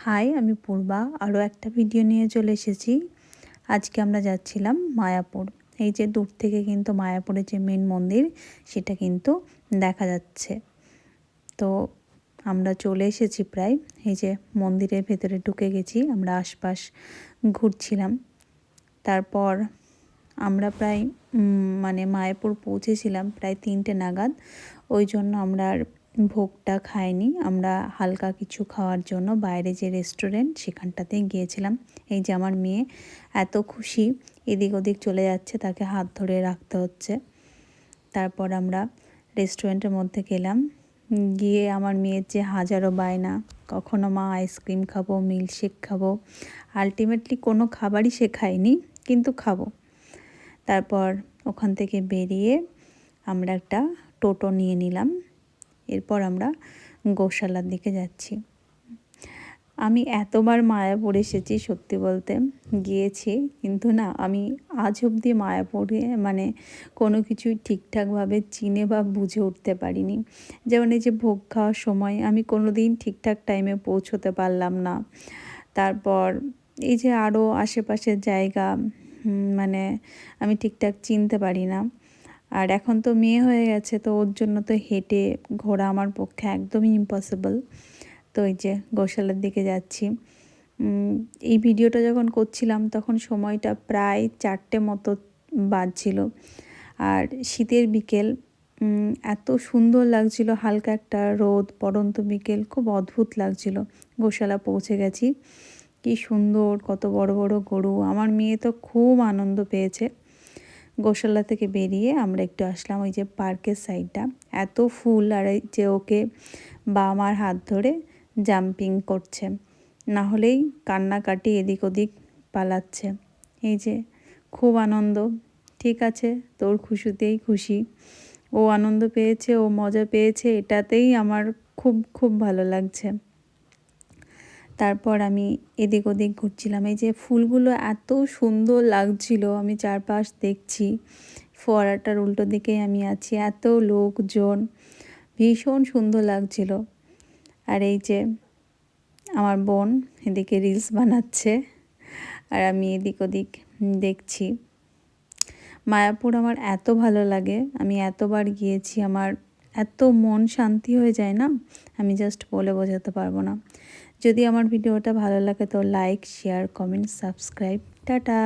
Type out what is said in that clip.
High, আমি পূর্বা আরও একটা ভিডিও নিয়ে চলে এসেছি। আজকে আমরা যাচ্ছিলাম মায়াপুর। এই যে দূর থেকে কিন্তু মায়াপুরের যে মেন মন্দির সেটা কিন্তু দেখা যাচ্ছে। তো আমরা চলে এসেছি প্রায়। এই যে মন্দিরের ভেতরে ঢুকে গেছি, আমরা আশপাশ ঘুরছিলাম। তারপর আমরা প্রায় মায়াপুর পৌঁছেছিলাম প্রায় 3টে নাগাদ। ওই জন্য আমরা আর ভোগটা খাইনি, আমরা হালকা কিছু খাওয়ার জন্য বাইরে যে রেস্টুরেন্ট সেখানটাতেই গিয়েছিলাম। এই যে আমার মেয়ে এত খুশি, এদিক ওদিক চলে যাচ্ছে, তাকে হাত ধরে রাখতে হচ্ছে। তারপর আমরা রেস্টুরেন্টের মধ্যে গেলাম, গিয়ে আমার মেয়ের যে হাজারো বায়না, কখনো মা আইসক্রিম খাবো, মিল্কশেক খাবো। আলটিমেটলি কোনো খাবারই সে খায়নি, কিন্তু খাবো। তারপর ওখান থেকে বেরিয়ে আমরা একটা টোটো নিয়ে নিলাম। এরপর আমরা গোশালার দিকে যাচ্ছি। আমি এতবার মায়াপুর এসেছি, সত্যি বলতে গিয়েছি, কিন্তু না আমি আজ অবধি মায়াপুরে কোনো কিছুই ঠিকঠাকভাবে চিনে বা বুঝে উঠতে পারিনি। যেমন এই যে ভোগ খাওয়ার সময় আমি কোনো দিন ঠিকঠাক টাইমে পৌঁছতে পারলাম না। তারপর এই যে আরও আশেপাশের জায়গা আমি ঠিকঠাক চিনতে পারি না। আর এখন তো মেয়ে হয়ে গেছে, তো ওর জন্য তো হেঁটে ঘোরা আমার পক্ষে একদমই ইম্পসিবল। তো এই যে গোশালার দিকে যাচ্ছি। এই ভিডিওটা যখন করছিলাম তখন সময়টা প্রায় 4টে মতো বাজছিল। আর শীতের বিকেল, এত সুন্দর লাগছিল, হালকা একটা রোদ, পড়ন্ত বিকেল, খুব অদ্ভুত লাগছিল। গোশালা পৌঁছে গেছি, কি সুন্দর, কত বড় বড় গরু। আমার মেয়ে তো খুব আনন্দ পেয়েছে। গোশালা থেকে বেরিয়ে আমরা একটু আসলাম ওই যে পার্কের সাইডটা, এত ফুল, আর এই যে ওকে বাবা মার হাত ধরে জাম্পিং করছে, না হলেই কান্নাকাটি এদিক ওদিক পালাচ্ছে। এই যে খুব আনন্দ। ঠিক আছে, তোর খুশিতেই খুশি, ও আনন্দ পেয়েছে, ও মজা পেয়েছে, এটাতেই আমার খুব খুব ভালো লাগছে। তারপর আমি এদিক ওদিক ঘুরছিলাম। এই যে ফুলগুলো এত সুন্দর লাগছিল, আমি চারপাশ দেখছি, ফোয়ারাটার উল্টো দিকেই আমি আছি, এত লোকজন, ভীষণ সুন্দর লাগছিল। আর এই যে আমার বোন এদিকে রিলস বানাচ্ছে, আর আমি এদিক ওদিক দেখছি। মায়াপুর আমার এত ভালো লাগে, আমি এতবার গিয়েছি, আমার এত মন শান্তি হয়ে যায় না, আমি জাস্ট বলে বোঝাতে পারবো না। যদি আমার ভিডিওটা ভালো লাগে তো like, share, comment, subscribe. Tata.